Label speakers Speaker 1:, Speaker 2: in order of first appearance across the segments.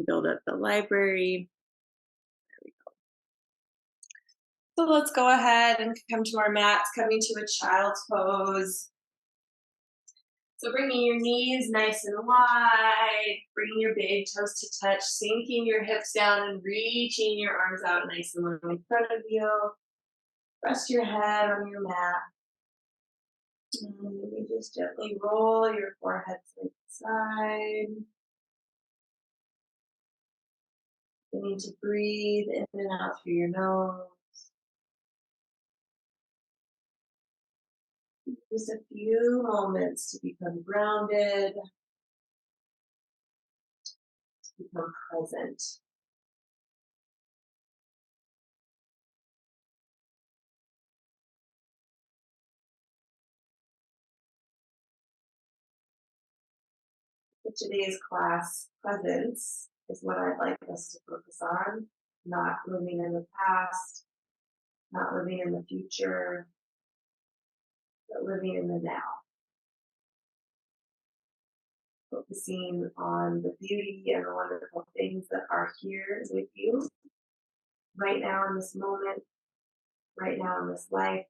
Speaker 1: build up the library. So let's go ahead and come to our mats, coming to a child's pose. So bringing your knees nice and wide, bringing your big toes to touch, sinking your hips down and reaching your arms out nice and long in front of you. Rest your head on your mat. And you just gently roll your forehead side to side. You need to breathe in and out through your nose. Just a few moments to become grounded, to become present. For today's class, presence is what I'd like us to focus on, not living in the past, not living in the future, but living in the now. Focusing on the beauty and the wonderful things that are here with you right now in this moment, right now in this life.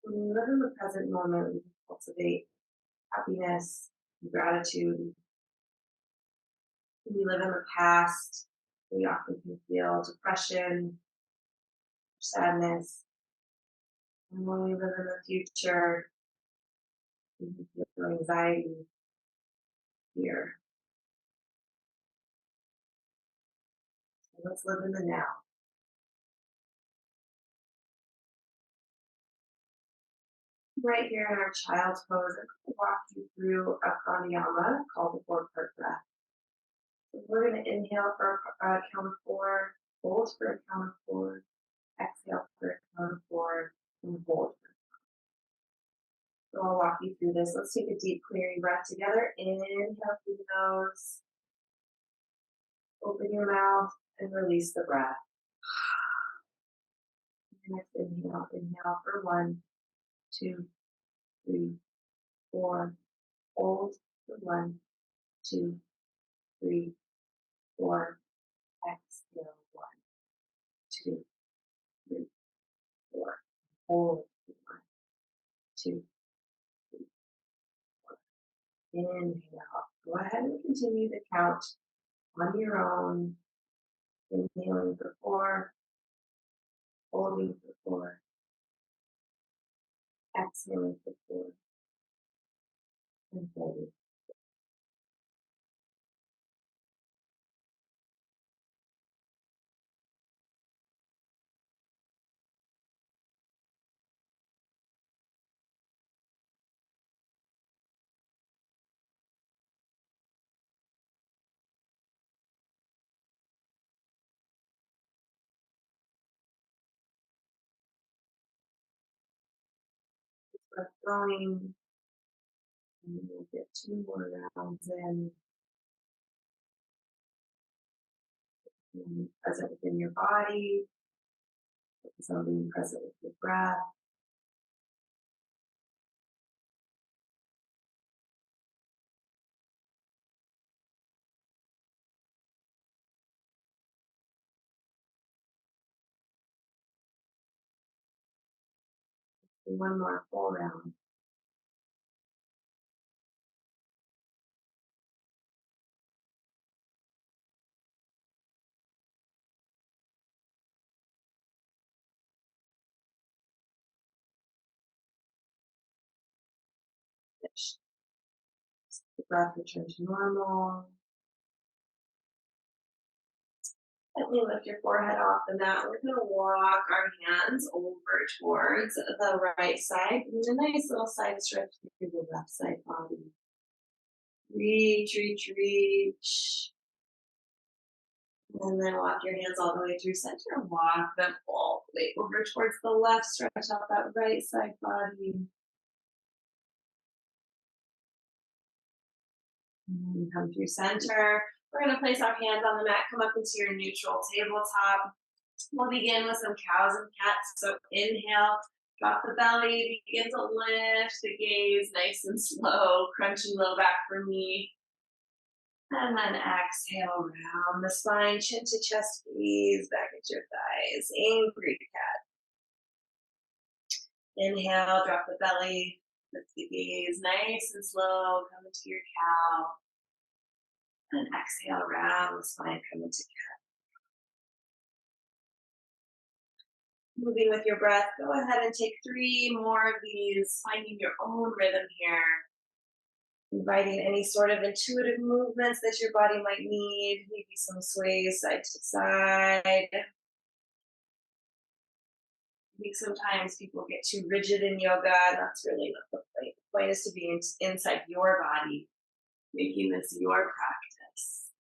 Speaker 1: When we live in the present moment, we can cultivate happiness and gratitude. When we live in the past, we often can feel depression, sadness. And when we live in the future, we can feel anxiety, fear. So let's live in the now. Right here in our child's pose, I'm going to walk you through a pranayama called the 4-part breath. So we're going to inhale for a count of 4, hold for a count of 4, exhale for a count of 4, and hold. So I'll walk you through this. Let's take a deep clearing breath together. Inhale through the nose. Open your mouth and release the breath. Next inhale. Inhale for 1, 2, 3, 4. Hold for 1, 2, 3, 4. Exhale 1, 2, 3, 4. Hold for 1, 2, 3, 4. Inhale. Go ahead and continue the count on your own. Inhaling for 4, holding for 4, exhaling for 4, and holding. Breath going, and we'll get 2 more rounds in. Present within your body, focus on being present with your breath. And 1 more full round. Finish. The breath returns to normal. Gently lift your forehead off the mat. We're going to walk our hands over towards the right side. And a nice little side stretch through the left side body. Reach, reach, reach. And then walk your hands all the way through center. Walk them all the way over towards the left. Stretch out that right side body. And come through center. We're going to place our hands on the mat. Come up into your neutral tabletop. We'll begin with some cows and cats. So inhale, Drop the belly, begin to lift the gaze nice and slow, crunching low back for me. And then exhale, round the spine, chin to chest, gaze back at your thighs. Angry cat. Inhale, drop the belly, lift the gaze nice and slow, come into your cow. And exhale, round the spine, come into cat. Moving with your breath, go ahead and take 3 more of these, finding your own rhythm here. Inviting any sort of intuitive movements that your body might need, maybe some sways side to side. I think sometimes people get too rigid in yoga, and that's really not the point. The point is to be inside your body, making this your practice.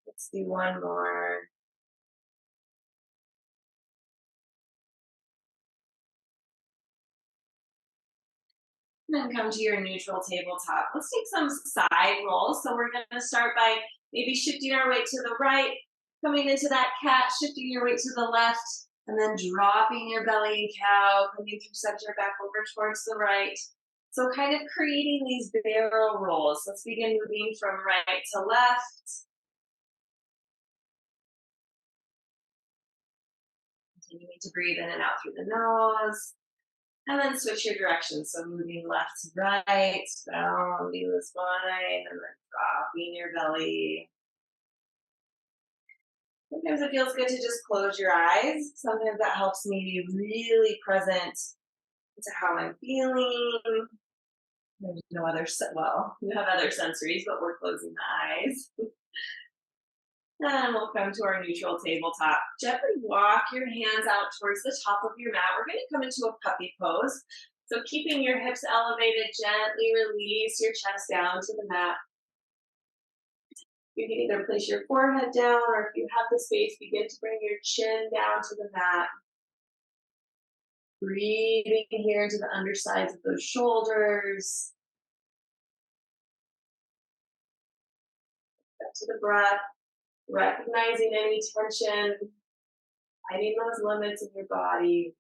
Speaker 1: Let's do one more. And then come to your neutral tabletop. Let's take some side rolls. So we're going to start by maybe shifting our weight to the right, coming into that cat, shifting your weight to the left, and then dropping your belly and cow, coming through center back over towards the right. So kind of creating these barrel rolls. Let's begin moving from right to left. Continuing to breathe in and out through the nose. And then switch your direction. So moving left to right, rounding the spine, and then dropping your belly. Sometimes it feels good to just close your eyes. Sometimes that helps me be really present to how I'm feeling. There's no other, well, you have other sensories, but we're closing the eyes. And we'll come to our neutral tabletop. Gently walk your hands out towards the top of your mat. We're going to come into a puppy pose. So keeping your hips elevated, gently release your chest down to the mat. You can either place your forehead down, or if you have the space, begin to bring your chin down to the mat. Breathing here into the undersides of those shoulders. Back to the breath. Recognizing any tension, finding those limits in your body.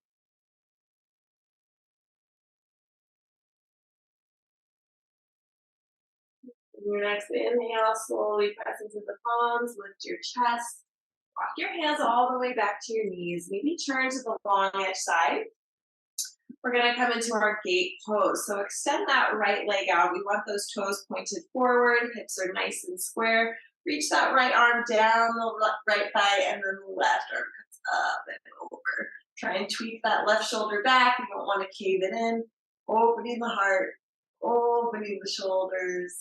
Speaker 1: In your next inhale, slowly press into the palms, lift your chest. Walk your hands all the way back to your knees. Maybe turn to the long edge side. We're going to come into our gate pose. So extend that right leg out. We want those toes pointed forward. Hips are nice and square. Reach that right arm down the right thigh, and then the left arm comes up and over. Try and tweak that left shoulder back. You don't want to cave it in. Opening the heart, opening the shoulders.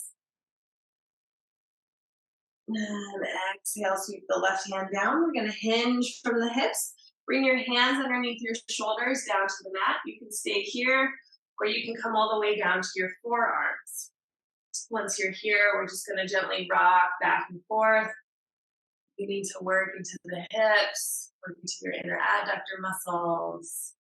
Speaker 1: And exhale, sweep the left hand down. We're going to hinge from the hips. Bring your hands underneath your shoulders down to the mat. You can stay here, or you can come all the way down to your forearms. Once you're here, we're just going to gently rock back and forth. You need to work into the hips, work into your inner adductor muscles.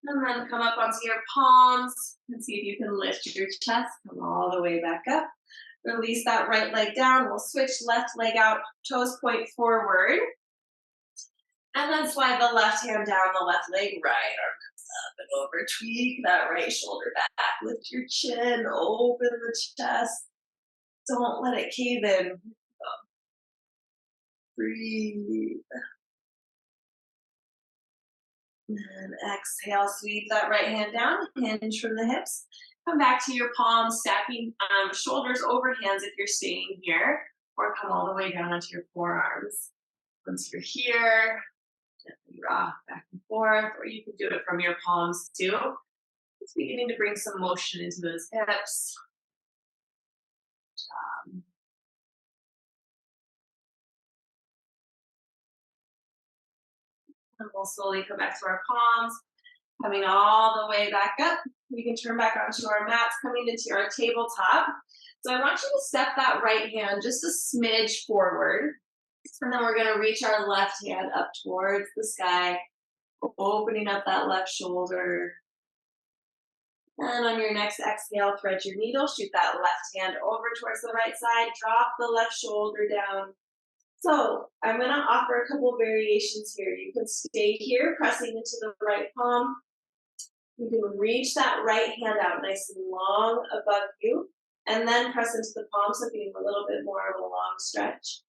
Speaker 1: And then come up onto your palms and see if you can lift your chest, come all the way back up. Release that right leg down. We'll switch left leg out, toes point forward. And then slide the left hand down the left leg, right arm comes up and over. Tweak that right shoulder back. Lift your chin, open the chest. Don't let it cave in. Breathe. And exhale, sweep that right hand down, hinge from the hips. Come back to your palms, stacking shoulders over hands if you're staying here, or come all the way down onto your forearms. Once you're here, gently rock back and forth, or you can do it from your palms too. It's beginning to bring some motion into those hips. And we'll slowly come back to our palms, coming all the way back up. We can turn back onto our mats, coming into our tabletop. So I want you to step that right hand just a smidge forward. And then we're going to reach our left hand up towards the sky, opening up that left shoulder. And on your next exhale, thread your needle, shoot that left hand over towards the right side, drop the left shoulder down. So I'm going to offer a couple variations here. You can stay here, pressing into the right palm. You can reach that right hand out nice and long above you, and then press into the palm, so getting a little bit more of a long stretch.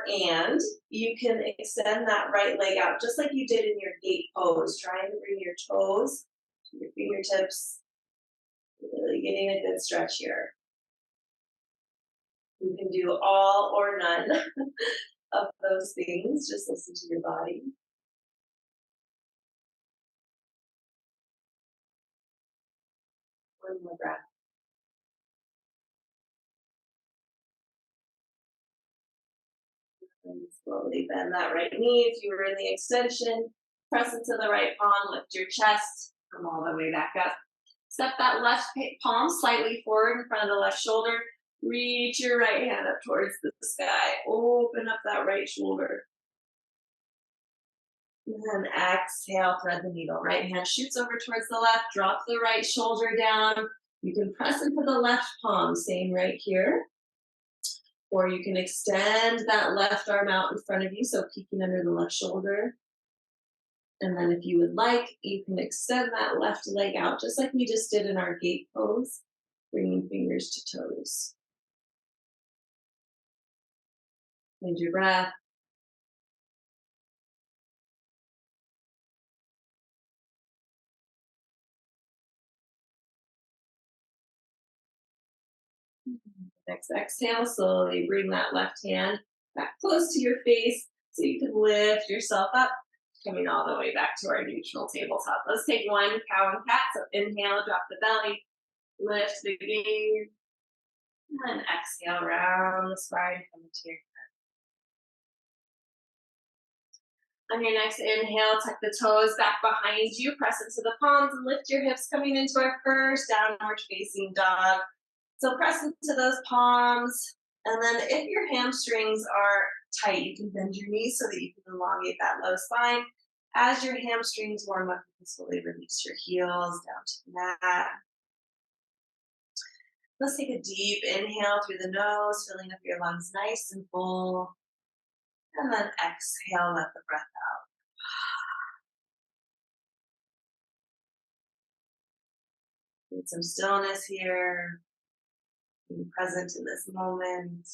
Speaker 1: And you can extend that right leg out just like you did in your gate pose, trying to bring your toes to your fingertips, really getting a good stretch here. You can do all or none of those things. Just listen to your body. One more breath. And slowly bend that right knee. If you were in the extension, press into the right palm, lift your chest, come all the way back up. Step that left palm slightly forward in front of the left shoulder. Reach your right hand up towards the sky. Open up that right shoulder. And then exhale, thread the needle. Right hand shoots over towards the left. Drop the right shoulder down. You can press into the left palm, same right here. Or you can extend that left arm out in front of you, so peeking under the left shoulder. And then if you would like, you can extend that left leg out, just like we just did in our gate pose, bringing fingers to toes. Hold your breath. Next exhale, slowly bring that left hand back close to your face so you can lift yourself up, coming all the way back to our neutral tabletop. Let's take one cow and cat. So inhale, drop the belly, lift the gaze, and exhale, round the spine, come to your On your next inhale, tuck the toes back behind you, press into the palms and lift your hips, coming into our first downward facing dog. So press into those palms. And then if your hamstrings are tight, you can bend your knees so that you can elongate that low spine. As your hamstrings warm up, you can slowly release your heels down to the mat. Let's take a deep inhale through the nose, filling up your lungs nice and full. And then exhale, let the breath out. Need some stillness here. Being present in this moment.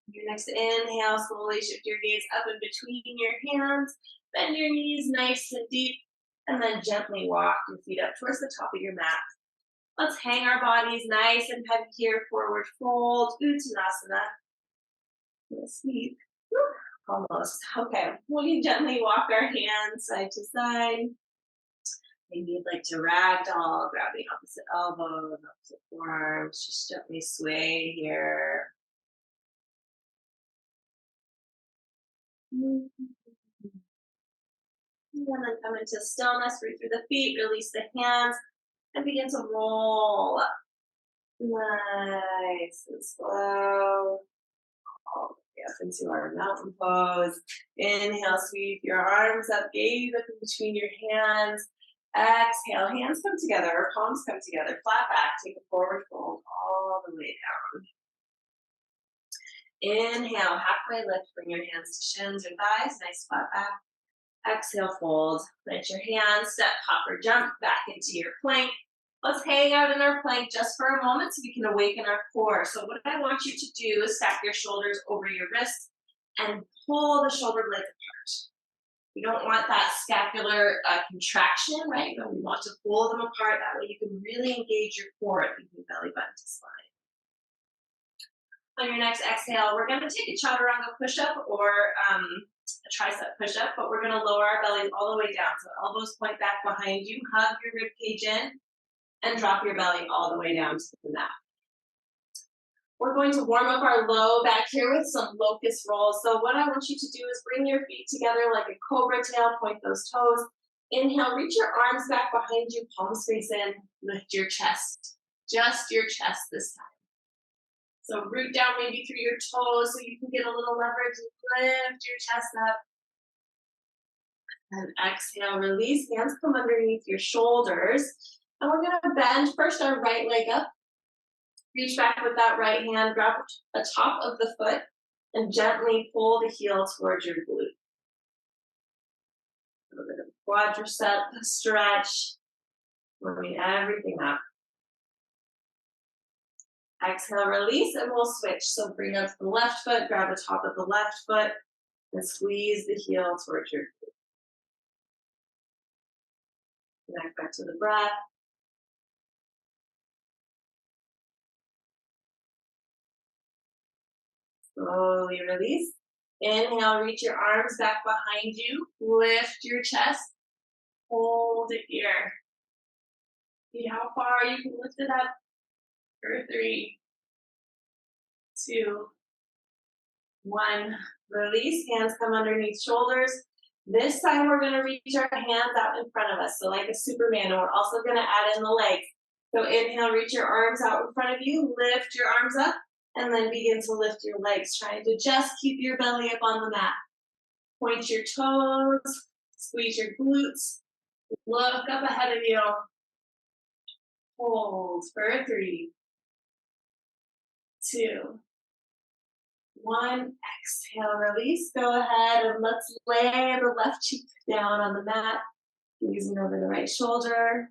Speaker 1: Your next inhale, slowly shift your gaze up in between your hands. Bend your knees nice and deep. And then gently walk your feet up towards the top of your mat. Let's hang our bodies nice and heavy here. Forward fold, Uttanasana. Sleep. Almost. Okay. We can gently walk our hands side to side. Maybe you'd like to ragdoll, grab the opposite elbow, the opposite forearms. Just gently sway here. And then come into stillness, breathe through the feet, release the hands, and begin to roll up. Nice and slow. All the way up into our mountain pose. Inhale, sweep your arms up, gaze up in between your hands. Exhale, hands come together, or palms come together, flat back, take a forward fold all the way down. Inhale, halfway lift, bring your hands to shins or thighs, nice flat back. Exhale, fold, plant your hands, step, hop, or jump back into your plank. Let's hang out in our plank just for a moment so we can awaken our core. So what I want you to do is stack your shoulders over your wrists and pull the shoulder blades apart. We don't want that scapular contraction, right? But we want to pull them apart. That way you can really engage your core, keeping belly button to spine. On your next exhale, we're going to take a chaturanga push-up or a tricep push-up, but we're going to lower our bellies all the way down. So elbows point back behind you, hug your rib cage in, and drop your belly all the way down to the mat. We're going to warm up our low back here with some locust rolls. So what I want you to do is bring your feet together like a cobra tail, point those toes. Inhale, reach your arms back behind you, palms face in, lift your chest. Just your chest this time. So root down maybe through your toes so you can get a little leverage. Lift your chest up. And exhale, release. Hands come underneath your shoulders. And we're going to bend first our right leg up. Reach back with that right hand, grab the top of the foot, and gently pull the heel towards your glute. A little bit of quadricep stretch, warming everything up. Exhale, release, and we'll switch. So bring up the left foot, grab the top of the left foot, and squeeze the heel towards your glute. Connect back to the breath. Slowly release. Inhale, reach your arms back behind you. Lift your chest. Hold it here. See how far you can lift it up. For 3, 2, 1. Release. Hands come underneath shoulders. This time we're going to reach our hands out in front of us. So like a Superman. And we're also going to add in the legs. So inhale, reach your arms out in front of you. Lift your arms up. And then begin to lift your legs. Trying to just keep your belly up on the mat. Point your toes. Squeeze your glutes. Look up ahead of you. Hold for 3, 2, 1. Exhale, release. Go ahead and let's lay the left cheek down on the mat. Easing over the right shoulder.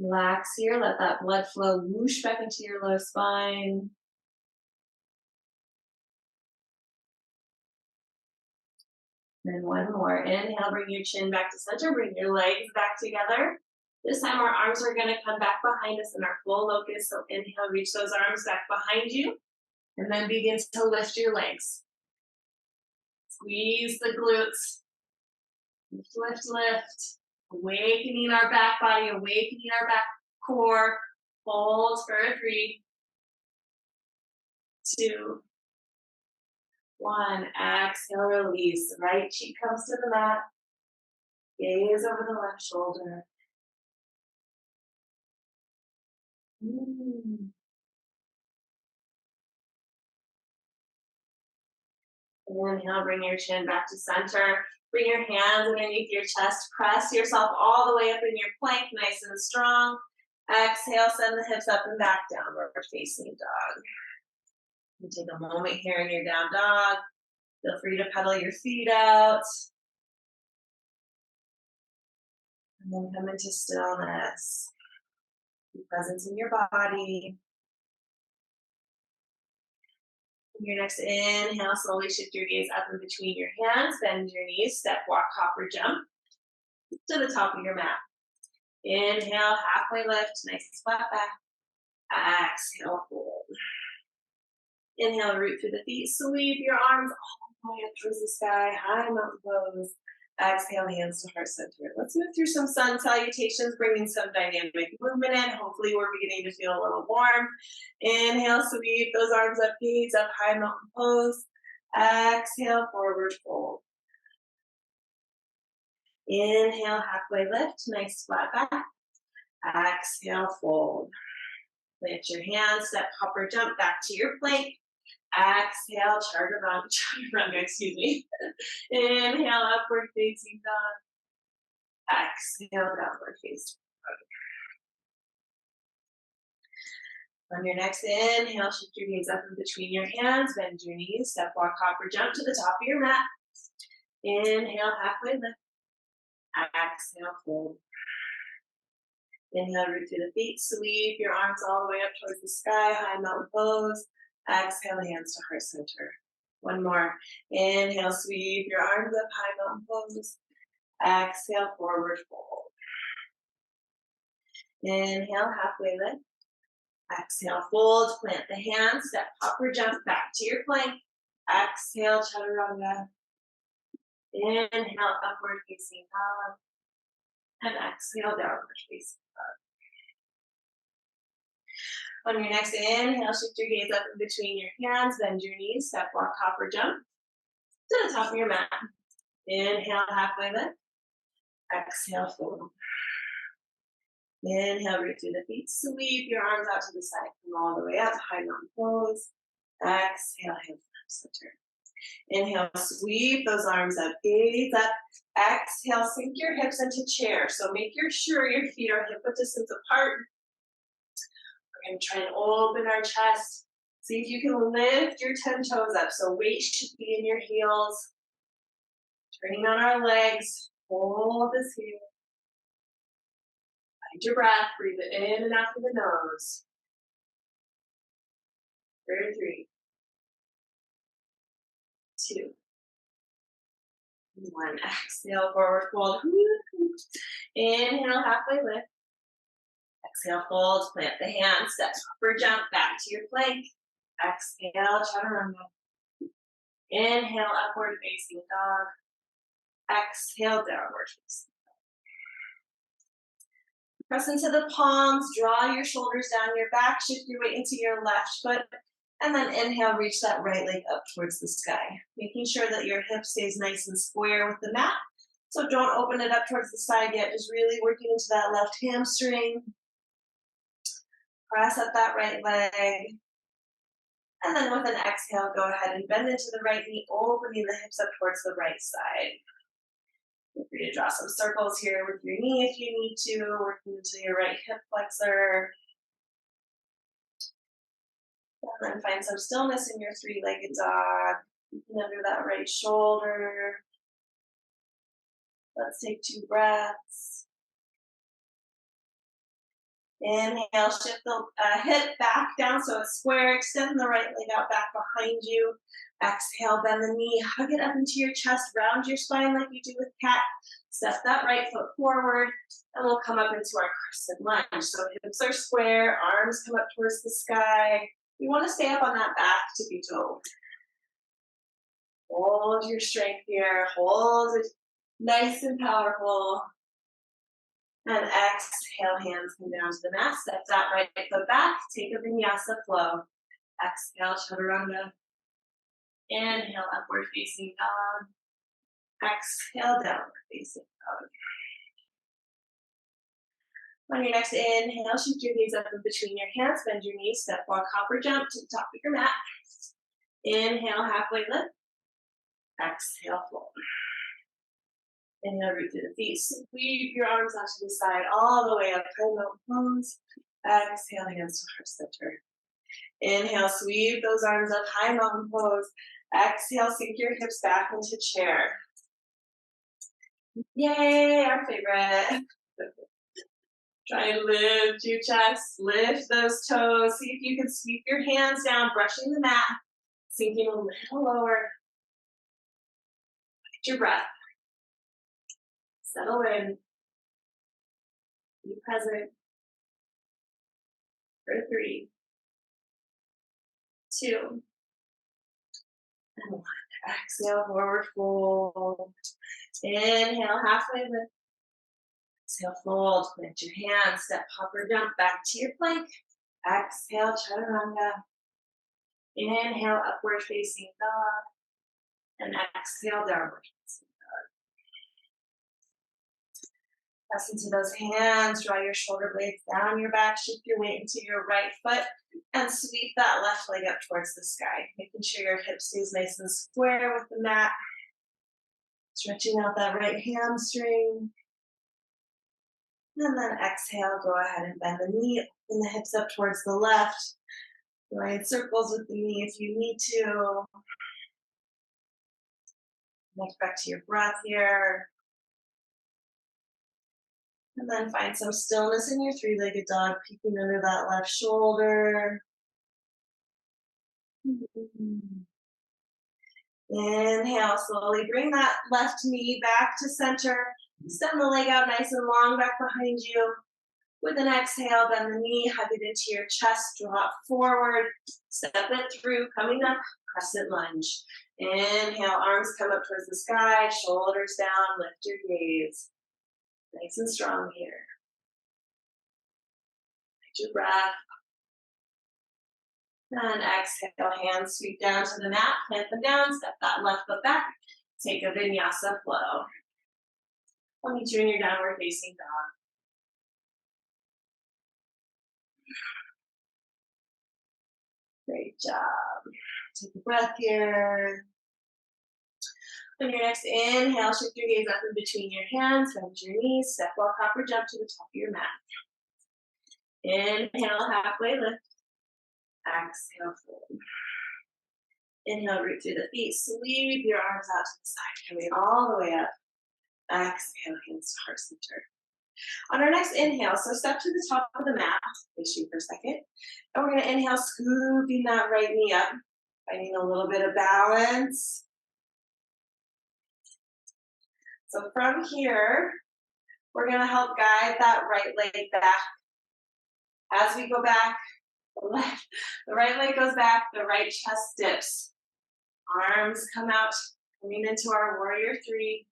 Speaker 1: Relax here. Let that blood flow whoosh back into your low spine. And one more. Inhale, bring your chin back to center. Bring your legs back together. This time our arms are going to come back behind us in our full locust. So inhale, reach those arms back behind you. And then begin to lift your legs. Squeeze the glutes. Lift, lift, lift. Awakening our back body, awakening our back core. Hold for 3, 2, 1. Exhale, release. Right cheek comes to the mat. Gaze over the left shoulder. Inhale, bring your chin back to center. Bring your hands underneath your chest. Press yourself all the way up in your plank, nice and strong. Exhale, send the hips up and back, downward facing dog. You take a moment here in your down dog. Feel free to pedal your feet out. And then come into stillness. Be present in your body. Your next inhale, slowly shift your gaze up in between your hands, bend your knees, step, walk, hop, or jump to the top of your mat. Inhale, halfway lift, nice flat back. Exhale, fold. Inhale, root through the feet, sweep your arms all the way up towards the sky, high mountain pose. Exhale, hands to heart center. Let's move through some sun salutations, bringing some dynamic movement in. Hopefully we're beginning to feel a little warm. Inhale, sweep those arms up, gaze up, high mountain pose. Exhale, forward fold. Inhale, halfway lift, nice flat back. Exhale, fold. Plant your hands, step, hop, or jump back to your plank. Exhale, chaturanga, excuse me. Inhale, upward facing dog. Exhale, downward facing dog. On your next inhale, shift your gaze up in between your hands, bend your knees, step, walk, hop, or jump to the top of your mat. Inhale, halfway lift. Exhale, fold. Inhale, root through the feet, sweep your arms all the way up towards the sky, high mountain pose. Exhale, hands to heart center. One more. Inhale, sweep your arms up, high mountain pose. Exhale, forward fold. Inhale, halfway lift. Exhale, fold, plant the hands, step, hop, or jump back to your plank. Exhale, chaturanga. Inhale, upward facing dog. And exhale, downward facing dog. On your next inhale, shift your gaze up in between your hands, bend your knees, step, walk, hop, or jump to the top of your mat. Inhale, halfway lift. Exhale, fold. Inhale, root through the feet, sweep your arms out to the side, come all the way up, high mountain pose. Exhale, hands to center. Inhale, sweep those arms up, gaze up. Exhale, sink your hips into chair. So make sure your feet are hip width distance apart. We're going to try and open our chest. See if you can lift your 10 toes up. So weight should be in your heels. Turning on our legs. Hold this here. Find your breath. Breathe it in and out through the nose. For 3, 2, 1. Exhale, forward fold. Inhale, halfway lift. Exhale, fold, plant the hands, step or jump back to your plank. Exhale, chaturanga. Inhale, upward facing dog. Exhale, downward facing. Press into the palms, draw your shoulders down your back, shift your weight into your left foot, and then inhale, reach that right leg up towards the sky. Making sure that your hip stays nice and square with the mat. So don't open it up towards the side yet, just really working into that left hamstring. Press up that right leg. And then with an exhale, go ahead and bend into the right knee, opening the hips up towards the right side. Feel free to draw some circles here with your knee if you need to, working into your right hip flexor. And then find some stillness in your three-legged dog. Looking under that right shoulder. Let's take 2 breaths. Inhale, shift the hip back down so it's square. Extend the right leg out back behind you. Exhale, bend the knee, hug it up into your chest, round your spine like you do with cat. Step that right foot forward, and we'll come up into our crescent lunge. So hips are square, arms come up towards the sky. We want to stay up on that back tippy toe. Hold your strength here. Hold it nice and powerful. And exhale, hands come down to the mat. Step that right foot back. Take a vinyasa flow. Exhale, chaturanga. Inhale, upward facing dog. Exhale, downward facing dog. On your next inhale, shift your gaze up in between your hands. Bend your knees. Step walk, hop, or jump to the top of your mat. Inhale, halfway lift. Exhale, fold. Inhale, root through the feet. Sweep your arms out to the side, all the way up. High mountain pose. Exhale, hands to heart center. Inhale, sweep those arms up, high mountain pose. Exhale, sink your hips back into chair. Yay, our favorite. Try and lift your chest, lift those toes. See if you can sweep your hands down, brushing the mat, sinking a little lower. Get your breath. Settle in. Be present. For 3, 2, and 1. Exhale, forward fold. Inhale, halfway lift. Exhale, fold. Plant your hands. Step, hop, or jump back to your plank. Exhale, chaturanga. Inhale, upward facing dog. And exhale, downward facing dog. Press into those hands. Draw your shoulder blades down your back. Shift your weight into your right foot. And sweep that left leg up towards the sky. Making sure your hip stays nice and square with the mat. Stretching out that right hamstring. And then exhale, go ahead and bend the knee, open the hips up towards the left. Drawing circles with the knee if you need to. Connect back to your breath here. And then find some stillness in your three-legged dog, peeking under that left shoulder. Inhale, slowly bring that left knee back to center. Stem the leg out nice and long back behind you. With an exhale, bend the knee, hug it into your chest, drop forward, step it through, coming up, crescent lunge. Inhale, arms come up towards the sky, shoulders down, lift your gaze. Nice and strong here. Take your breath. And exhale, hands sweep down to the mat, plant them down, step that left foot back, take a vinyasa flow. I'll meet you in your downward facing dog. Great job. Take a breath here. On your next inhale, shift your gaze up in between your hands, bend your knees, step walk, hop, or jump to the top of your mat. Inhale, halfway lift. Exhale, fold. Inhale, root through the feet. Sweep your arms out to the side, coming all the way up. Exhale, hands to heart center. On our next inhale, so step to the top of the mat, face you for a second. And we're going to inhale, scooping that right knee up, finding a little bit of balance. So from here, we're going to help guide that right leg back. As we go back, the right leg goes back, the right chest dips. Arms come out, coming into our warrior three.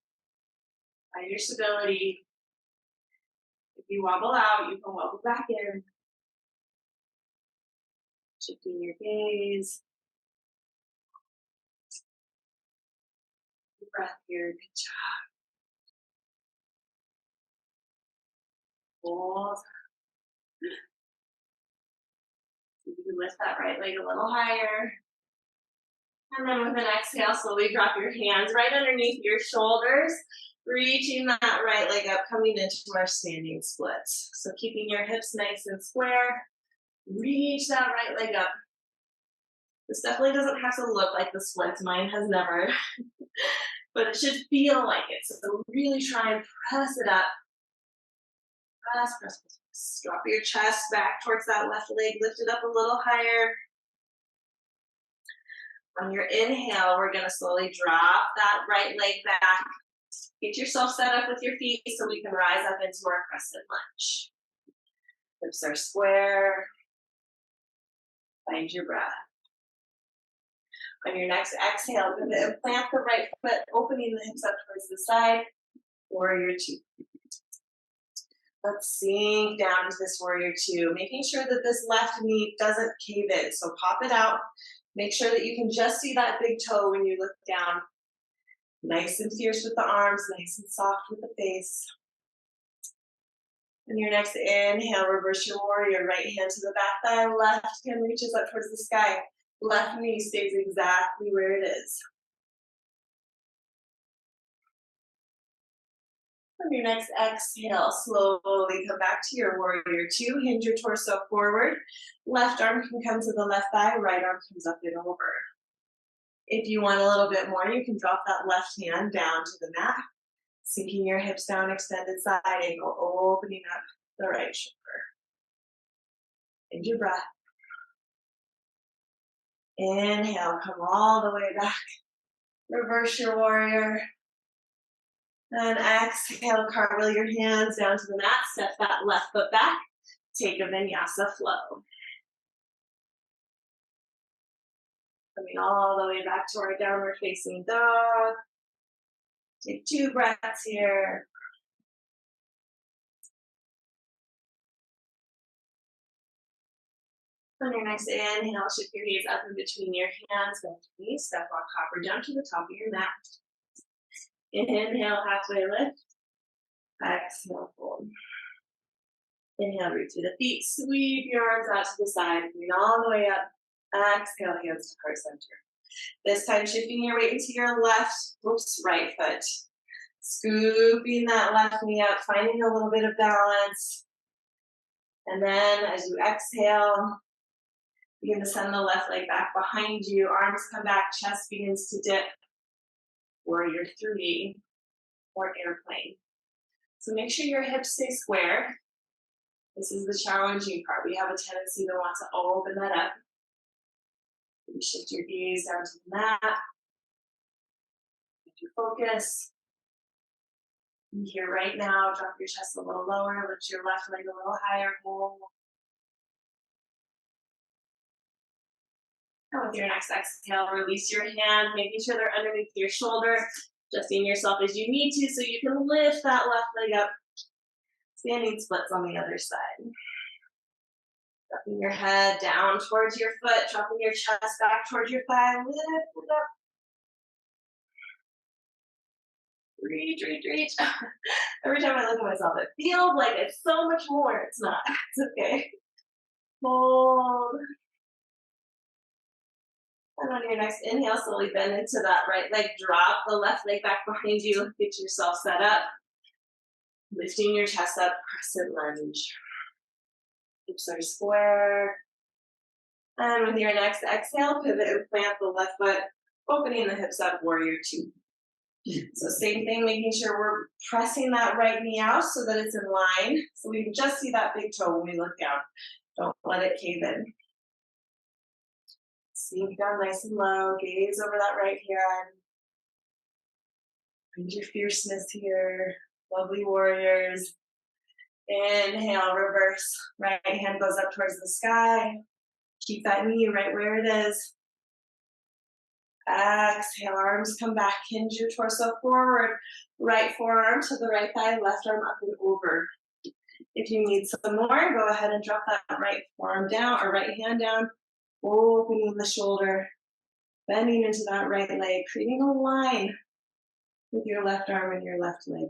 Speaker 1: Find your stability. If you wobble out, you can wobble back in. Shifting your gaze. Deep breath here. Good job. Hold. You can lift that right leg a little higher. And then with an exhale, slowly drop your hands right underneath your shoulders, reaching that right leg up, coming into our standing splits. So keeping your hips nice and square, reach that right leg up. This definitely doesn't have to look like the splits. Mine has never, but it should feel like it. So really try and press it up. Press, press, press, press. Drop your chest back towards that left leg, lift it up a little higher. On your inhale, we're going to slowly drop that right leg back. Get yourself set up with your feet so we can rise up into our crescent lunge. Hips are square. Find your breath. On your next exhale, we're going to implant the right foot, opening the hips up towards the side. Warrior two. Let's sink down to this warrior two, making sure that this left knee doesn't cave in. So pop it out. Make sure that you can just see that big toe when you look down. Nice and fierce with the arms, nice and soft with the face. And your next inhale, reverse your warrior. Right hand to the back thigh, left hand reaches up towards the sky. Left knee stays exactly where it is. On your next exhale, slowly come back to your warrior two. Hinge your torso forward. Left arm can come to the left thigh, right arm comes up and over. If you want a little bit more, you can drop that left hand down to the mat, sinking your hips down, extended side angle, opening up the right shoulder. And your breath. Inhale, come all the way back. Reverse your warrior. And exhale, cartwheel your hands down to the mat, step that left foot back, take a vinyasa flow. Coming all the way back to our downward facing dog. Take 2 breaths here. On your next inhale, shift your gaze up in between your hands, bend your knees, step walk, hop, or jump to the top of your mat. Inhale, halfway lift. Exhale, fold. Inhale, root through the feet. Sweep your arms out to the side, coming all the way up. Exhale, hands to heart center. This time, shifting your weight into your right foot. Scooping that left knee up, finding a little bit of balance. And then as you exhale, begin to send the left leg back behind you. Arms come back, chest begins to dip. Warrior three or airplane. So make sure your hips stay square. This is the challenging part. We have a tendency to want to open that up. You shift your gaze down to the mat. Get your focus. Be here right now. Drop your chest a little lower. Lift your left leg a little higher. Hold. And with your next exhale, release your hands, making sure they're underneath your shoulder. Adjusting yourself as you need to so you can lift that left leg up. Standing splits on the other side. Dropping your head down towards your foot, dropping your chest back towards your thigh. Lift it up. Reach, reach, reach. Every time I look at myself, it feels like it's so much more. It's not. It's okay. Hold. And on your next inhale, slowly bend into that right leg. Drop the left leg back behind you. Get yourself set up. Lifting your chest up, crescent lunge. Hips are square. And with your next exhale, pivot and plant the left foot, opening the hips up, warrior two. So same thing, making sure we're pressing that right knee out so that it's in line. So we can just see that big toe when we look down. Don't let it cave in. Sink down nice and low, gaze over that right hand. Find your fierceness here, lovely warriors. Inhale, reverse. Right hand goes up towards the sky. Keep that knee right where it is. Exhale, arms come back, hinge your torso forward. Right forearm to the right thigh, left arm up and over. If you need some more, go ahead and drop that right forearm down or right hand down, opening the shoulder, bending into that right leg, creating a line with your left arm and your left leg.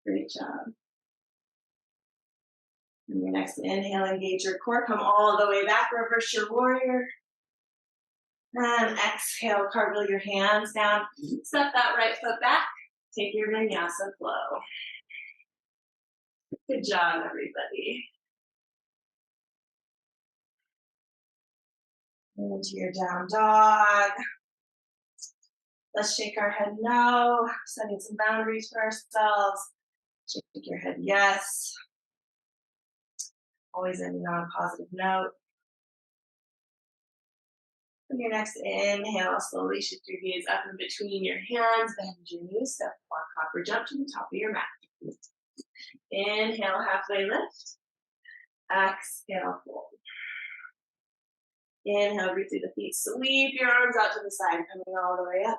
Speaker 1: Great job. And your next inhale, engage your core, come all the way back, reverse your warrior. And exhale, cartwheel your hands down, step that right foot back, take your Vinyasa flow. Good job, everybody. Into your down dog. Let's shake our head no, setting some boundaries for ourselves. Shake your head yes. Always ending on a positive note. On your next inhale, slowly shift your gaze up in between your hands, bend your knees, step walk, hop, or jump to the top of your mat. Inhale, halfway lift. Exhale, fold. Inhale, breathe through the feet. Sweep your arms out to the side, coming all the way up.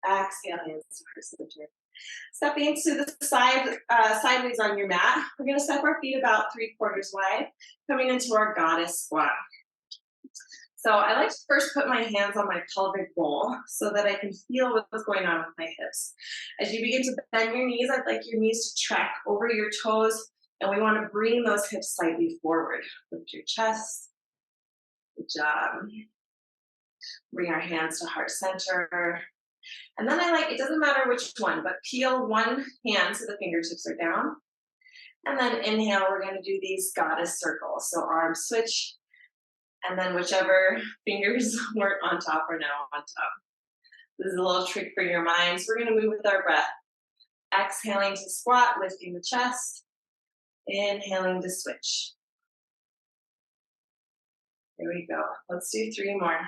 Speaker 1: Exhale, hands to heart center. Stepping to the side, sideways on your mat. We're going to step our feet about 3/4 wide, coming into our goddess squat. So I like to first put my hands on my pelvic bowl so that I can feel what's going on with my hips. As you begin to bend your knees, I'd like your knees to track over your toes, and we want to bring those hips slightly forward. Lift your chest. Good job. Bring our hands to heart center. And then it doesn't matter which one, but peel one hand so the fingertips are down. And then inhale, we're going to do these goddess circles. So arms switch. And then whichever fingers weren't on top are now on top. This is a little trick for your mind. So we're going to move with our breath. Exhaling to squat, lifting the chest. Inhaling to switch. There we go. Let's do 3 more.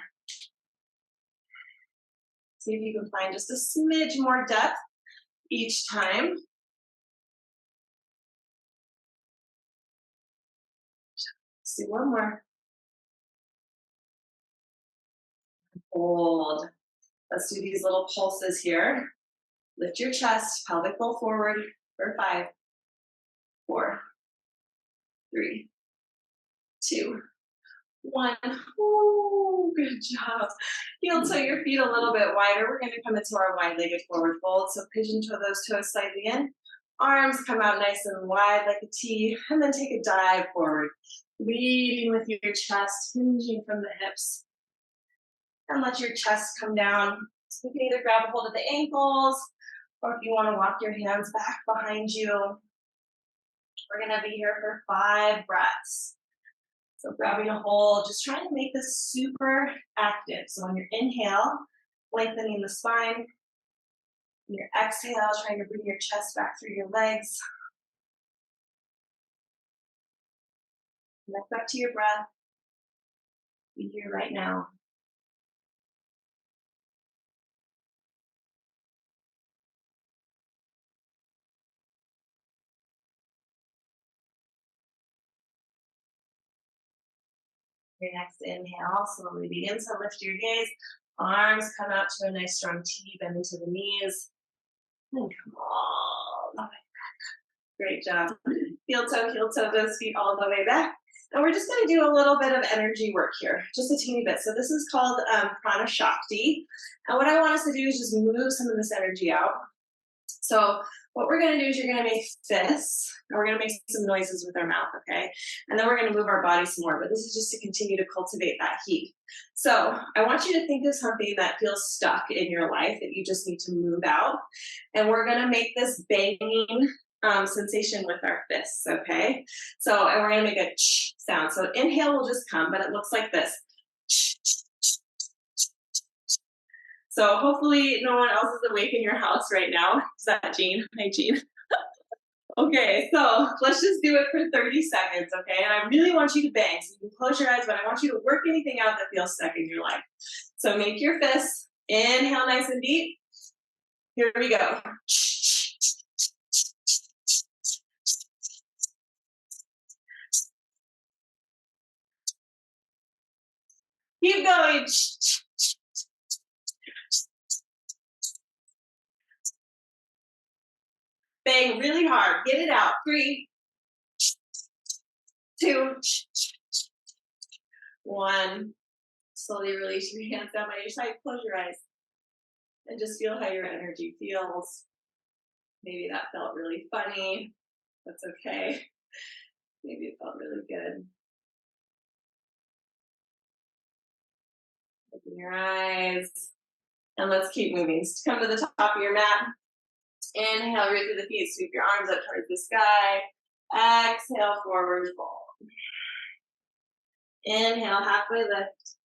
Speaker 1: See if you can find just a smidge more depth each time. Let's do 1 more. Hold. Let's do these little pulses here. Lift your chest, pelvic bowl forward for 5, 4, 3, 2, 1. Ooh, good job. Heel toe your feet a little bit wider. We're going to come into our wide-legged forward fold. So pigeon toe those toes slightly in. Arms come out nice and wide like a T, and then take a dive forward. Leading with your chest, hinging from the hips. And let your chest come down. You can either grab a hold of the ankles, or if you want to walk your hands back behind you. We're going to be here for 5 breaths. So grabbing a hold, just trying to make this super active. So on your inhale, lengthening the spine. On your exhale, trying to bring your chest back through your legs. Connect back to your breath. Be here right now. Your next inhale, slowly begin to lift your gaze. Arms come out to a nice strong T, bend into the knees. And come all the way back. Great job. Heel toe those feet all the way back. And we're just going to do a little bit of energy work here, just a teeny bit. So this is called Prana Shakti. And what I want us to do is just move some of this energy out. So what we're gonna do is you're gonna make fists, and we're gonna make some noises with our mouth, okay? And then we're gonna move our body some more, but this is just to continue to cultivate that heat. So I want you to think of something that feels stuck in your life that you just need to move out. And we're gonna make this banging sensation with our fists, okay? So, and we're gonna make a ch sound. So inhale will just come, but it looks like this. So hopefully no one else is awake in your house right now. Is that Jean? Hi, Jean. Okay, so let's just do it for 30 seconds, okay? And I really want you to bang. So you can close your eyes, but I want you to work anything out that feels stuck in your life. So make your fists. Inhale nice and deep. Here we go. Keep going. Bang really hard. Get it out. 3, 2, 1. Slowly release your hands down by your side. Close your eyes. And just feel how your energy feels. Maybe that felt really funny. That's okay. Maybe it felt really good. Open your eyes. And let's keep moving. So come to the top of your mat. Inhale, root through the feet. Sweep your arms up towards the sky. Exhale, forward fold. Inhale, halfway lift.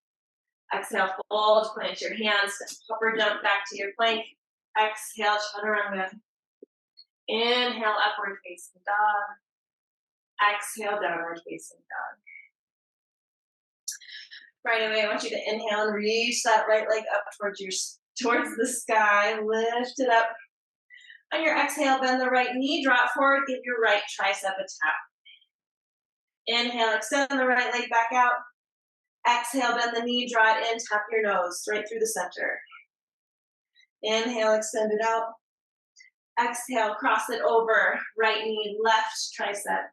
Speaker 1: Exhale, fold. Plant your hands. Upper jump back to your plank. Exhale, chaturanga. Inhale, upward facing dog. Exhale, downward facing dog. Right away, I want you to inhale and reach that right leg up towards the sky. Lift it up. On your exhale, bend the right knee, drop forward, give your right tricep a tap. Inhale, extend the right leg back out. Exhale, bend the knee, draw it in, tap your nose right through the center. Inhale, extend it out. Exhale, cross it over, right knee, left tricep.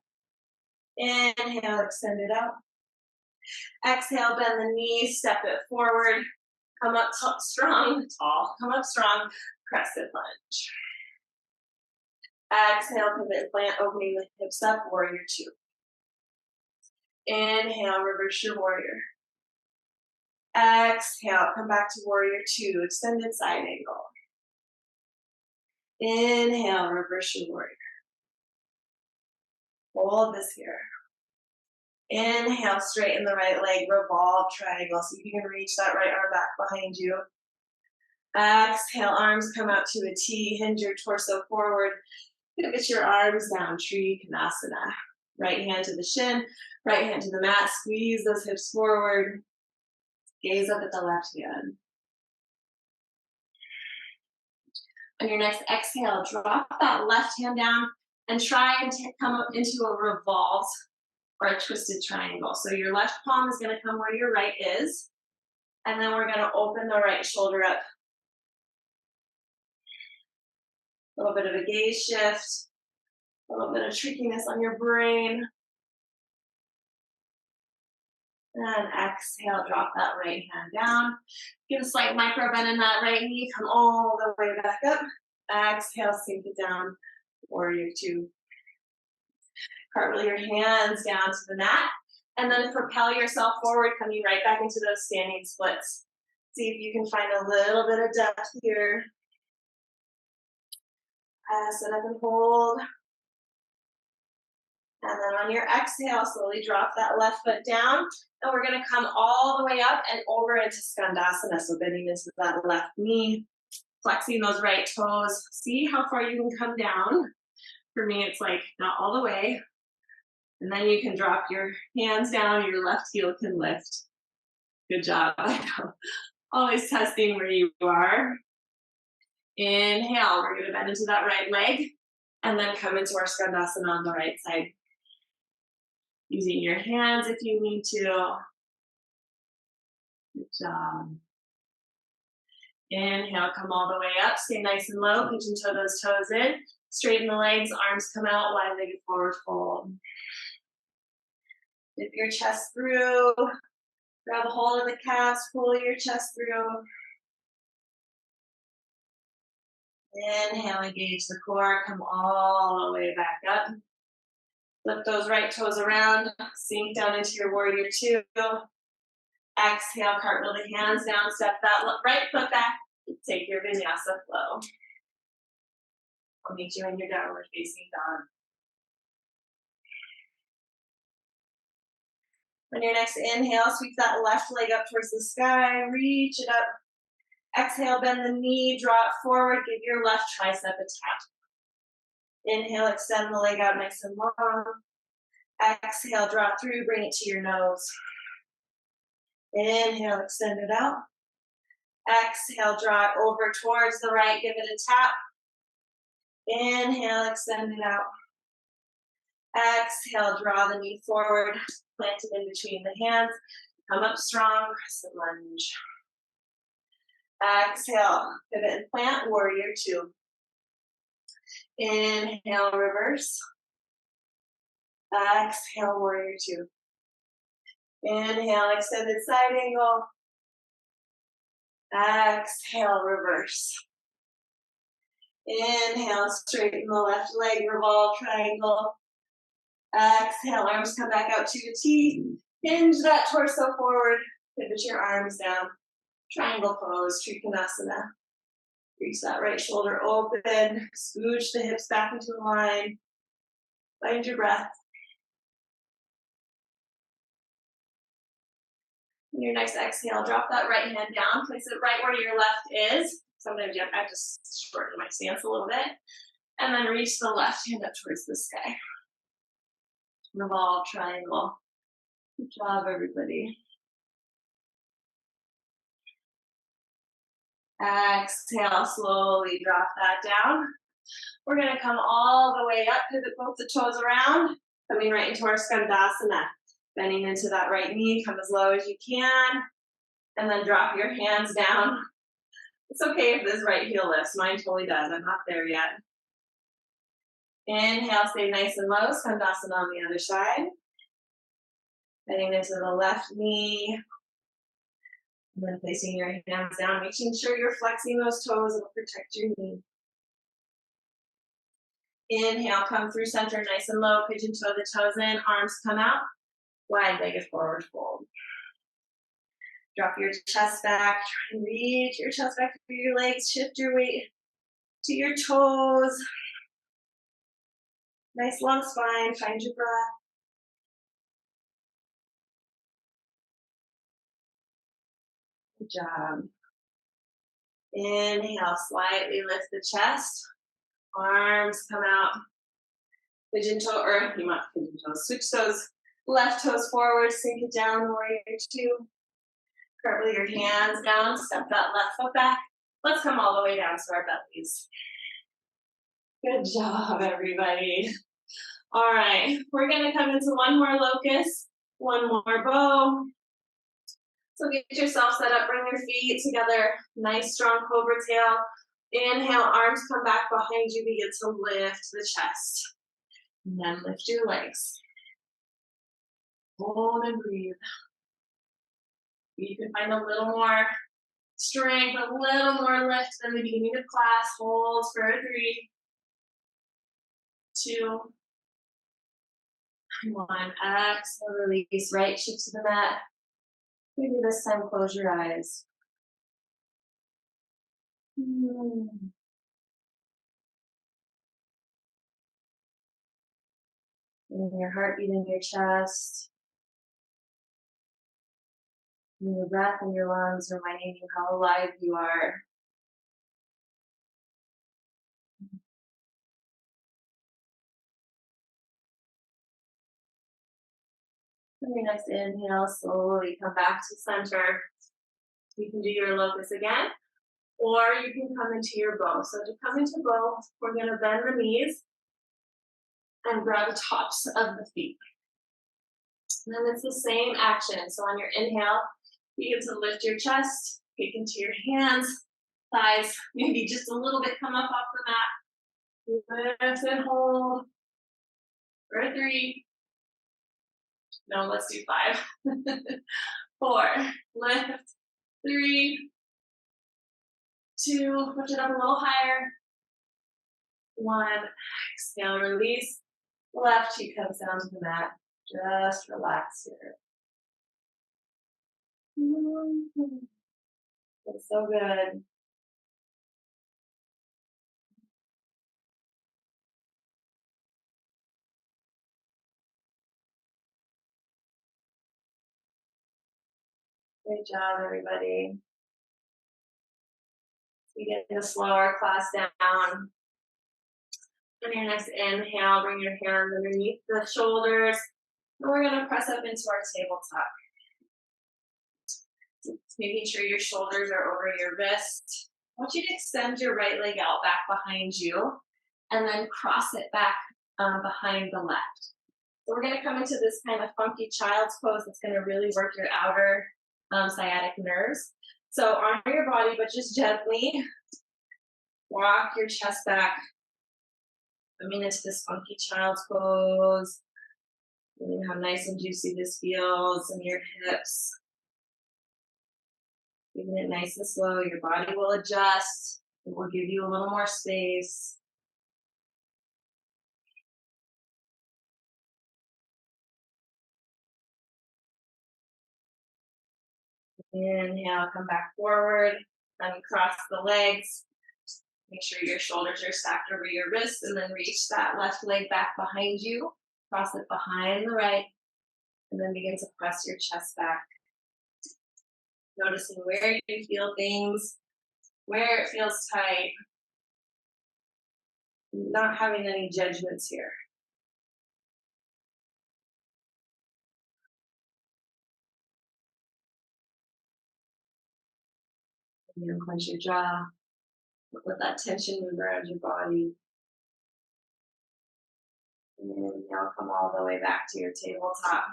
Speaker 1: Inhale, extend it out. Exhale, bend the knee, step it forward. Come up strong, tall. Come up strong, crescent lunge. Exhale, pivot plant, opening the hips up, warrior 2. Inhale, reverse your warrior. Exhale, come back to warrior 2, extended side angle. Inhale, reverse your warrior. Hold this here. Inhale, straighten the right leg, revolve triangle. See if you can reach that right arm back behind you. Exhale, arms come out to a T, hinge your torso forward. Pivot your arms down, Trikonasana. Right hand to the shin, right hand to the mat. Squeeze those hips forward. Gaze up at the left hand. On your next exhale, drop that left hand down and try and come up into a revolve or a twisted triangle. So your left palm is going to come where your right is. And then we're going to open the right shoulder up. A little bit of a gaze shift. A little bit of trickiness on your brain. And exhale, drop that right hand down. Give a slight micro bend in that right knee. Come all the way back up. Exhale, sink it down. Warrior 2. Cartwheel your hands down to the mat. And then propel yourself forward, coming right back into those standing splits. See if you can find a little bit of depth here. Sit up and hold. And then on your exhale, slowly drop that left foot down. And we're going to come all the way up and over into Skandasana. So bending into that left knee, flexing those right toes. See how far you can come down. For me, it's like not all the way. And then you can drop your hands down, your left heel can lift. Good job. Always testing where you are. Inhale, we're going to bend into that right leg. And then come into our Skandasana on the right side. Using your hands if you need to. Good job. Inhale, come all the way up. Stay nice and low. Pinch and toe those toes in. Straighten the legs. Arms come out. Wide-legged forward fold. Dip your chest through. Grab a hold of the calves. Pull your chest through. Inhale, engage the core, come all the way back up. Flip those right toes around, sink down into your warrior two. Exhale, cartwheel the hands down, step that right foot back, take your vinyasa flow. I'll meet you in your downward facing dog. On your next inhale, sweep that left leg up towards the sky, reach it up. Exhale, bend the knee, draw it forward, give your left tricep a tap. Inhale, extend the leg out nice and long. Exhale, draw it through, bring it to your nose. Inhale, extend it out. Exhale, draw it over towards the right, give it a tap. Inhale, extend it out. Exhale, draw the knee forward, plant it in between the hands. Come up strong, crescent lunge. Exhale, pivot and plant, warrior two. Inhale, reverse. Exhale, warrior two. Inhale, extended side angle. Exhale, reverse. Inhale, straighten the left leg, revolve triangle. Exhale, arms come back out to your T. Hinge that torso forward. Pivot your arms down. Triangle pose, Trikonasana. Reach that right shoulder open. Scooch the hips back into a line. Find your breath. On your next exhale, drop that right hand down. Place it right where your left is. Sometimes you have to just shorten my stance a little bit. And then reach the left hand up towards the sky. Revolve triangle. Good job, everybody. Exhale, slowly drop that down. We're going to come all the way up, pivot both the toes around, coming right into our Skandasana. Bending into that right knee, come as low as you can, and then drop your hands down. It's okay if this right heel lifts, mine totally does, I'm not there yet. Inhale, stay nice and low, Skandasana on the other side. Bending into the left knee, and then placing your hands down, making sure you're flexing those toes, it'll protect your knee. Inhale, come through center nice and low, pigeon toe the toes in, arms come out, wide-legged forward fold. Drop your chest back, try and reach your chest back through your legs, shift your weight to your toes. Nice long spine, find your breath. Good job. Inhale, slightly lift the chest. Arms come out. Pigeon toe, or you might pigeon toes. Switch those left toes forward, sink it down, warrior two. Cartwheel your hands down, step that left foot back. Let's come all the way down to our bellies. Good job, everybody. All right, we're gonna come into one more locust, one more bow. So get yourself set up, bring your feet together, nice strong cobra tail. Inhale, arms come back behind you, begin to lift the chest. And then lift your legs. Hold and breathe. You can find a little more strength, a little more lift than the beginning of class. Hold for 3, 2, 1. Exhale, release, right cheek to the mat. Maybe this time close your eyes. And your heartbeat in your chest. And your breath in your lungs reminding you how alive you are. On your next inhale, slowly come back to center. You can do your locust again, or you can come into your bow. So to come into bow, we're going to bend the knees and grab the tops of the feet. And then it's the same action. So on your inhale, begin to lift your chest, take into your hands, thighs, maybe just a little bit come up off the mat. Lift and hold for 3. No, let's do 5. 4, lift, 3, 2, push it up a little higher, One. Exhale, release. Left cheek comes down to the mat. Just relax here. Feels so good. Great job, everybody. Begin to slow our class down. On your next inhale, bring your hands underneath the shoulders. And we're going to press up into our tabletop. Making sure your shoulders are over your wrist. I want you to extend your right leg out back behind you and then cross it back behind the left. So we're going to come into this kind of funky child's pose that's going to really work your outer sciatic nerves. So on your body, but just gently walk your chest back, coming into this funky child's pose. Feeling how nice and juicy this feels in your hips. Keeping it nice and slow. Your body will adjust. It will give you a little more space. Inhale, come back forward. Uncross the legs. Make sure your shoulders are stacked over your wrists and then reach that left leg back behind you. Cross it behind the right and then begin to press your chest back. Noticing where you feel things, where it feels tight. Not having any judgments here. You know, clench your jaw. Let that tension move around your body. And now come all the way back to your tabletop.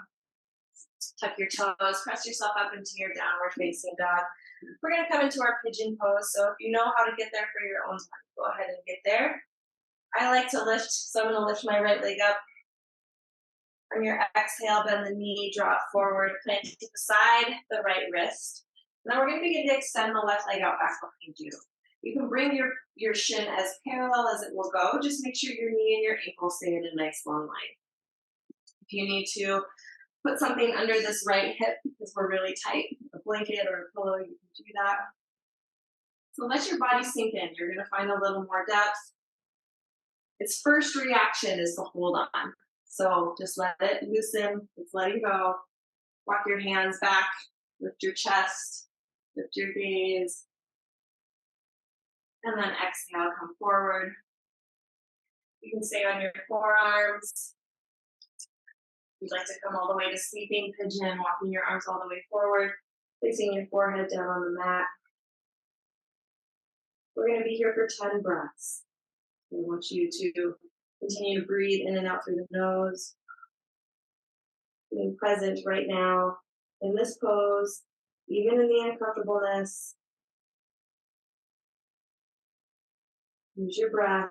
Speaker 1: Tuck your toes, press yourself up into your downward facing dog. We're going to come into our pigeon pose. So if you know how to get there for your own time, go ahead and get there. I like to lift, so I'm going to lift my right leg up. On your exhale, bend the knee, draw it forward, plant it to the side, the right wrist. Now we're going to begin to extend the left leg out back behind you. You can bring your shin as parallel as it will go. Just make sure your knee and your ankle stay in a nice long line. If you need to put something under this right hip because we're really tight, a blanket or a pillow, you can do that. So let your body sink in. You're going to find a little more depth. Its first reaction is to hold on. So just let it loosen. It's letting go. Walk your hands back. Lift your chest. Lift your gaze. And then exhale, come forward. You can stay on your forearms. You'd like to come all the way to sleeping pigeon, walking your arms all the way forward, placing your forehead down on the mat. We're going to be here for 10 breaths. We want you to continue to breathe in and out through the nose. Being present right now in this pose, even in the uncomfortableness. Use your breath.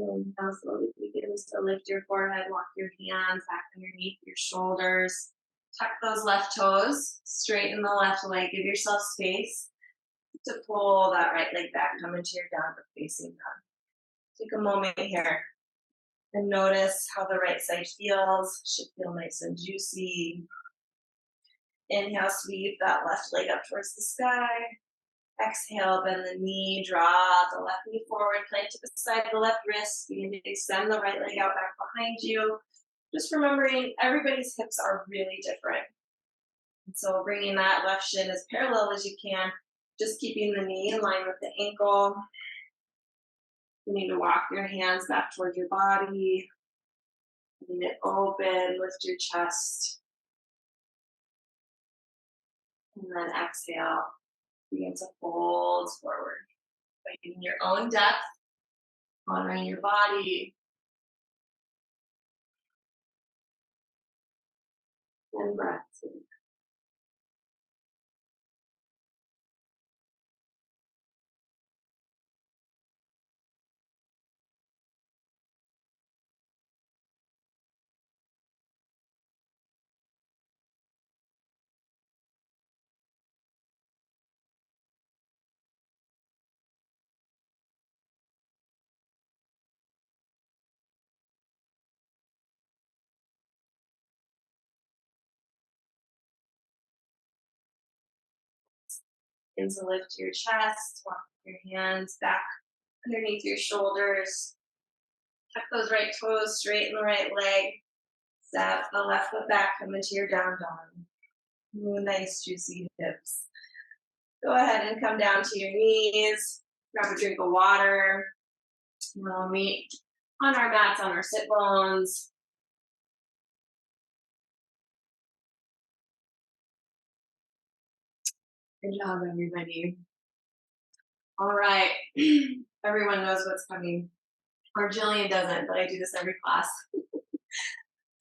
Speaker 1: And now slowly begin to lift your forehead, walk your hands back underneath your shoulders. Tuck those left toes, straighten the left leg, give yourself space to pull that right leg back, come into your downward facing dog. Take a moment here and notice how the right side feels. Should feel nice and juicy. Inhale, sweep that left leg up towards the sky. Exhale, bend the knee, draw the left knee forward, plant to the side of the left wrist. Begin to extend the right leg out back behind you. Just remembering everybody's hips are really different. And so bringing that left shin as parallel as you can, just keeping the knee in line with the ankle. You need to walk your hands back toward your body. Leave it open, lift your chest. And then exhale, begin to fold forward. Finding your own depth, honoring your body. and breath. And to lift your chest, walk your hands back underneath your shoulders. Tuck those right toes, straighten the right leg. Step the left foot back, come into your down dog. Ooh, nice juicy hips. Go ahead and come down to your knees. Grab a drink of water. We'll meet on our mats on our sit bones. Good job, everybody. All right. Everyone knows what's coming. Or Jillian doesn't, but I do this every class.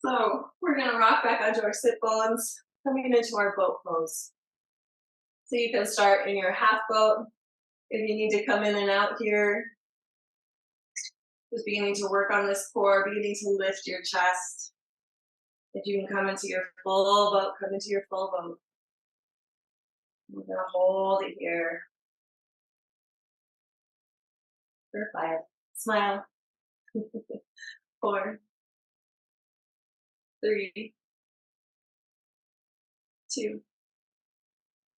Speaker 1: So we're going to rock back onto our sit bones, coming into our boat pose. So you can start in your half boat. If you need to come in and out here, just beginning to work on this core, beginning to lift your chest. If you can come into your full boat, come into your full boat. We're going to hold it here for 5. Smile. 4, 3, 2,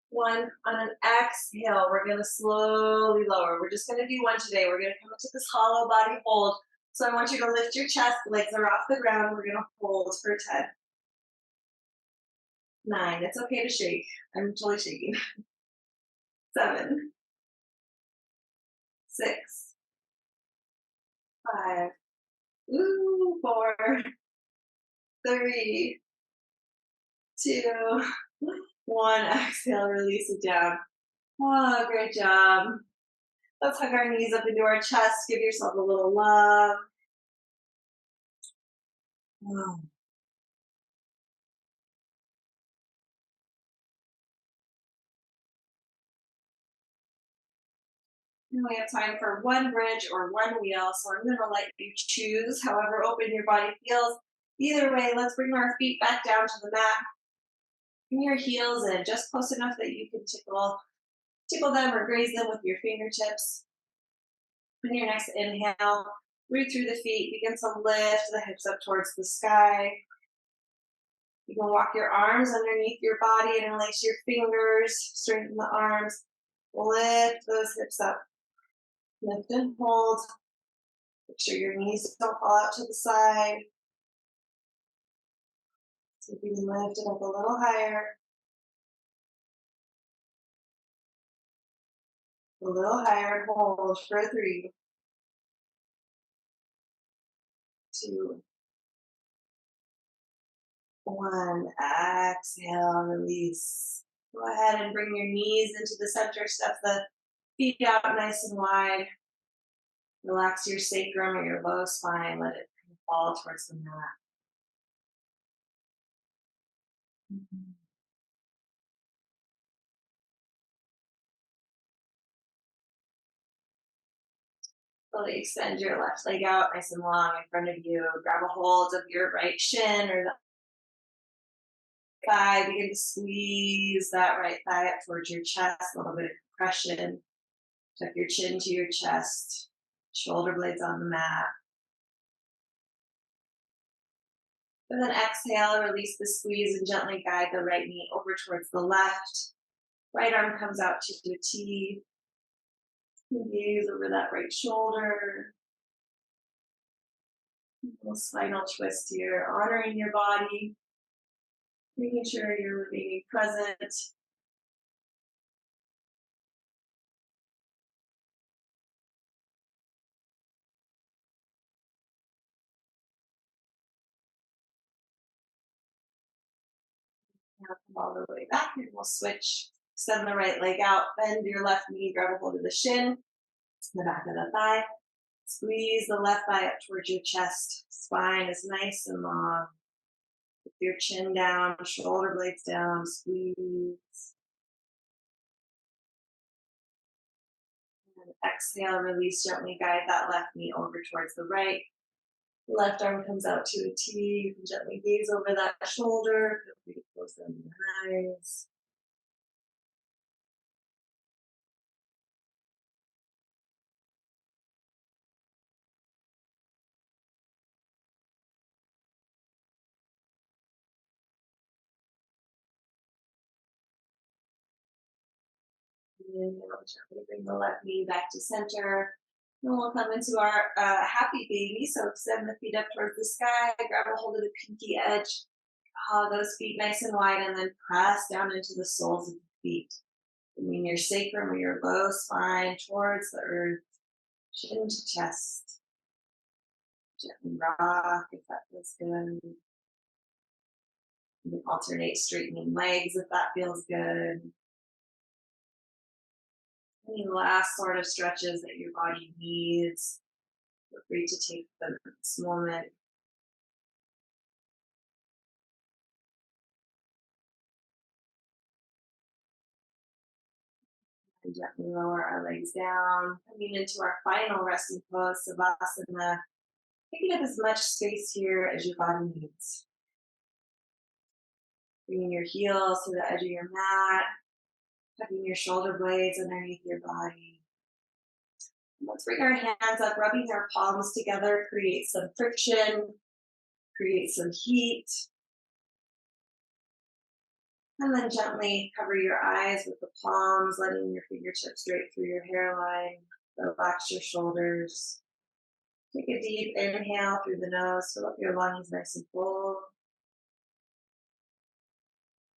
Speaker 1: 1. On an exhale, we're going to slowly lower. We're just going to do 1 today. We're going to come into this hollow body hold. So I want you to lift your chest, legs are off the ground. We're going to hold for 10. 9. It's okay to shake. I'm totally shaking. 7, 6, 5, 4, 3, 2, 1. Exhale, release it down. Oh, great job. Let's hug our knees up into our chest. Give yourself a little love. Oh. And we have time for 1 bridge or 1 wheel. So I'm going to let you choose however open your body feels. Either way, let's bring our feet back down to the mat. Bring your heels in just close enough that you can tickle them or graze them with your fingertips. On your next inhale, breathe through the feet. Begin to lift the hips up towards the sky. You can walk your arms underneath your body and release your fingers. Straighten the arms. Lift those hips up. Lift and hold. Make sure your knees don't fall out to the side. So you can lift it up a little higher. A little higher and hold for 3, 2, 1. Exhale, release. Go ahead and bring your knees into the center. Step the feet out nice and wide. Relax your sacrum or your low spine. Let it fall towards the mat. Slowly extend your left leg out nice and long in front of you. Grab a hold of your right shin or the thigh. Begin to squeeze that right thigh up towards your chest. A little bit of compression. Tuck your chin to your chest. Shoulder blades on the mat. And then exhale, release the squeeze and gently guide the right knee over towards the left. Right arm comes out to a T. Gaze over that right shoulder. A little spinal twist here, honoring your body, making sure you're remaining present. Now come all the way back and we'll switch. Extend the right leg out, bend your left knee, grab a hold of the shin, the back of the thigh. Squeeze the left thigh up towards your chest. Spine is nice and long. Your chin down, shoulder blades down, squeeze. And exhale, release gently, guide that left knee over towards the right. Left arm comes out to a T. You can gently gaze over that shoulder. Feel free to close down your eyes. Inhale, gently bring the left knee back to center. And we'll come into our happy baby. So extend the feet up towards the sky. Grab a hold of the pinky edge. Those feet nice and wide, and then press down into the soles of the feet. Bringing your sacrum or your low spine towards the earth, chin to chest. Gently rock if that feels good. You can alternate straightening legs if that feels good. Any last sort of stretches that your body needs, feel free to take this moment. And gently lower our legs down, coming into our final resting pose, Savasana. Taking up as much space here as your body needs. Bringing your heels to the edge of your mat, tucking your shoulder blades underneath your body. And let's bring our hands up, rubbing our palms together, create some friction, create some heat. And then gently cover your eyes with the palms, letting your fingertips straight through your hairline. Relax your shoulders. Take a deep inhale through the nose, fill up your lungs nice and full.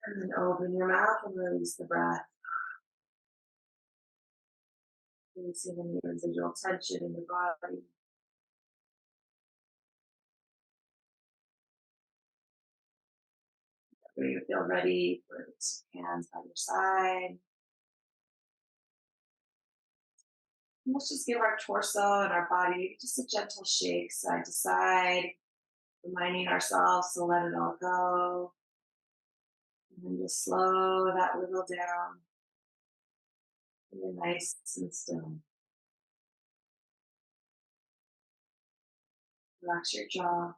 Speaker 1: And then open your mouth and release the breath. Releasing any residual tension in your body. Where you feel ready, put your hands by your side. And let's just give our torso and our body just a gentle shake side to side, reminding ourselves to let it all go. And then just slow that wiggle down. And you're nice and still. Relax your jaw.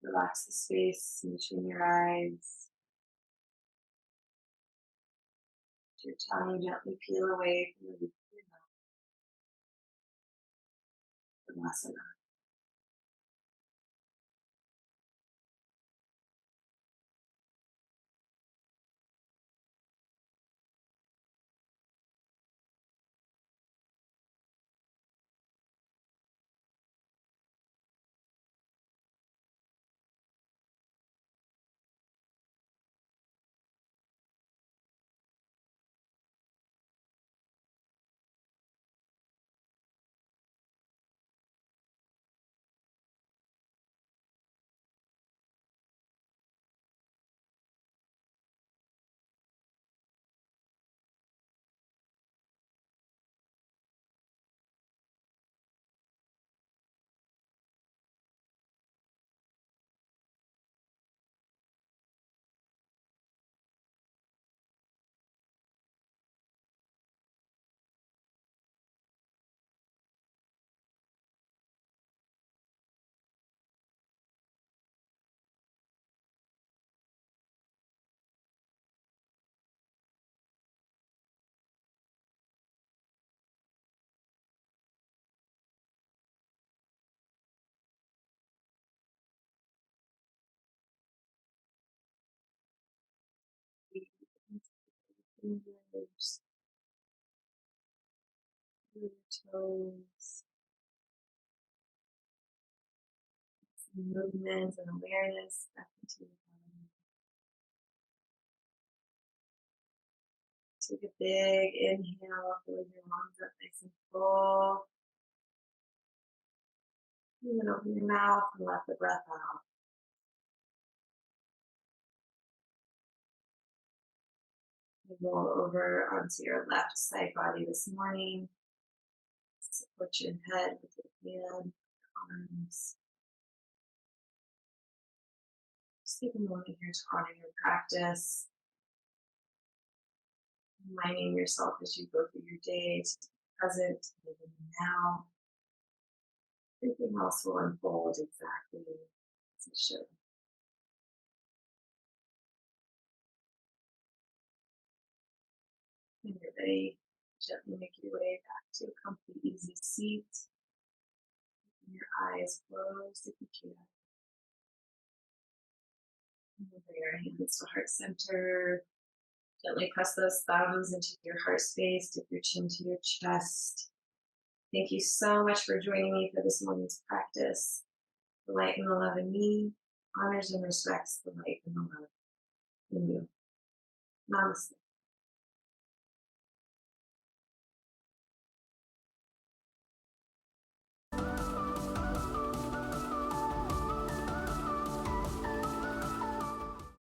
Speaker 1: Relax the space in between your eyes. Let your tongue gently peel away from the roof of your mouth. Vinyasa. Fingers, your toes, movement and awareness back into your body. Take a big inhale, filling your lungs up nice and full. And then open your mouth and let the breath out. And roll over onto your left side body this morning. Support your head with your hand, arms. Take a moment here to honor your practice, reminding yourself as you go through your day to be present, live in the now. Everything else will unfold exactly as it should. When you're ready, gently make your way back to a comfy, easy seat. Keeping your eyes closed if you can. And then bring your hands to heart center. Gently press those thumbs into your heart space, dip your chin to your chest. Thank you so much for joining me for this morning's practice. The light and the love in me honors and respects the light and the love in you. Namaste.